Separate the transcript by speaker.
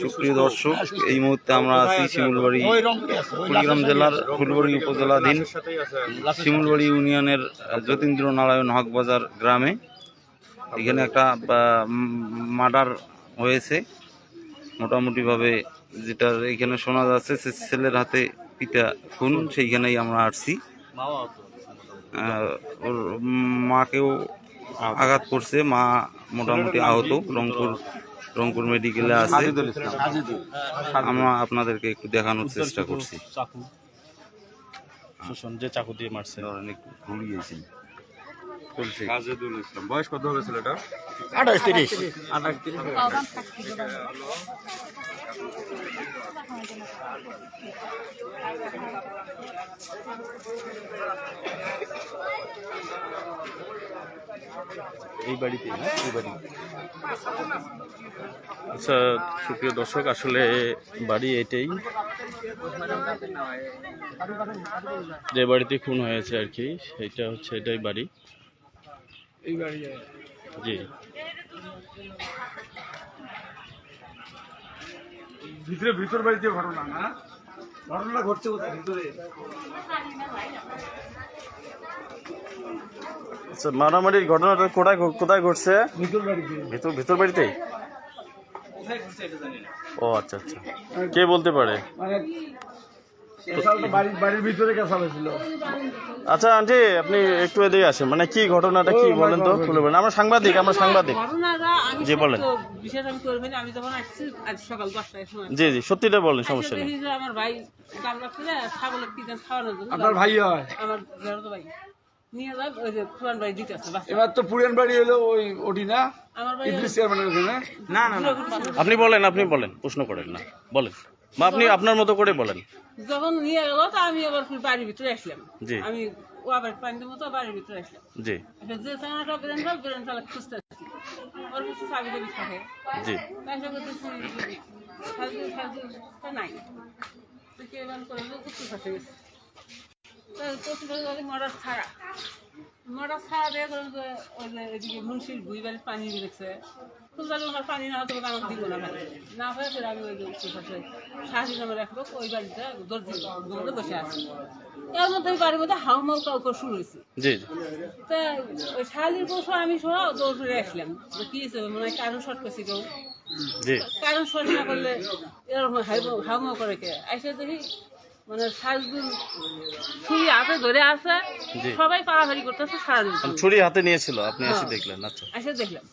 Speaker 1: সুপ্রিয় দর্শক, এই মুহূর্তে আমরা আছি শিমুলবাড়ি, কুড়িগ্রাম জেলার ফুলবাড়ি উপজেলাধীন শিমুলবাড়ি ইউনিয়নের যতীন্দ্র নারায়ণ হক বাজার গ্রামে। এখানে একটা মার্ডার হয়েছে মোটামুটিভাবে, যেটা এখানে শোনা যাচ্ছে ছেলের হাতে পিতা খুন। সেইখানেই আমরা আসছি। ওর মাকেও আঘাত করছে, মা মোটামুটি আহত, রংপুর মেডিকেলে আছে। আমরা আপনাদেরকে একটু দেখানোর চেষ্টা করছি।
Speaker 2: যে চাকু দিয়ে মারছে,
Speaker 1: একটু ঘুরিয়েছি।
Speaker 3: বয়স কত হবে ছেলেটা?
Speaker 2: 28-30। এই বাড়িতে না, এই বাড়ি। আচ্ছা সুপ্রিয় দর্শক, আসলে বাড়ি এটাই, যে বাড়িতে খুন হয়েছে আর কি, সেটা হচ্ছে এটাই বাড়ি। জি,
Speaker 3: ভিতর বাড়িতে ঘটনা না, ঘটনা ঘটছে কোথায়? ভিতরে।
Speaker 2: আচ্ছা, মারামারির ঘটনাটা কোথায় ঘটছে? ভিতর বাড়িতে। ও আচ্ছা আচ্ছা, কে বলতে পারে?
Speaker 3: বাড়ির ভিতরে কেসা হয়েছিল।
Speaker 2: আচ্ছা আন্টি, আপনি একটু এদিকে আসেন। মানে কি ঘটনাটা কি বলেন তো, খুলে বলেন। আমরা সাংবাদিক। জি বলেন। জি জি, সত্যিটা বলেন, সমস্যা নেই।
Speaker 4: আমার ভাই ছাগলের কি খাওয়ানোর জন্য,
Speaker 3: আপনার ভাই হয়?
Speaker 4: আমার ভাই নিয়ে যাক, ওই যে পুরান বাড়ি দিতে আছে।
Speaker 3: এবার তো পুরান বাড়ি হলো ওই ওটি না,
Speaker 4: আমার ভাই
Speaker 3: ইদ্রিস চেয়ারম্যানের ওখানে।
Speaker 4: না,
Speaker 2: আপনি বলেন, প্রশ্ন করেন না, বলেন। বা আপনি আপনার মতো করে বলেন।
Speaker 4: যখন নিয়ে গেল তো আমি আবার বাড়ির ভিতরে আসলাম।
Speaker 2: জি,
Speaker 4: আমি ও আবার পানির মতো বাড়ির ভিতরে আসলাম।
Speaker 2: জি,
Speaker 4: যে চাঙাটা বেরেন চালা খুঁজতেছি, ওর কাছে চাবি টাবি থাকে।
Speaker 2: জি,
Speaker 4: নাই কে করে উত্তর কাছে গেছে। মরার ছাড়া দিয়ে করেন যে ওই যে এদিকে মুন্সির ভুই বাড়ির পানি বেড়েছে। আমার পানি না হতো আমাকে দিব না হয়ে ফের আমি ওই যে উত্তর কাছে শাহজি নামের এক লোক ওই বাড়িতে দৌড়ে বসে আছে। এর মধ্যে ওই বাড়ির মধ্যে হাউমাউ কাউ শুরু হয়েছে।
Speaker 2: জি,
Speaker 4: তা ওই শালির বসে আমি সহ দৌড় ফিরে আসলাম। কি হয়েছে মনে হয় কারণ শর্ট করছি কেউ, কারণ শর্ট না করলে এরকম হাউমাউ করে কে এসে দেখি মানে সাজগুল ছুরি হাতে ধরে আছে, সবাই পাড়াপাড়ি করতেছে। সারাদিন
Speaker 2: ছুরি হাতে নিয়েছিল, আপনি এসে দেখলেন? আচ্ছা,
Speaker 4: এসে দেখলাম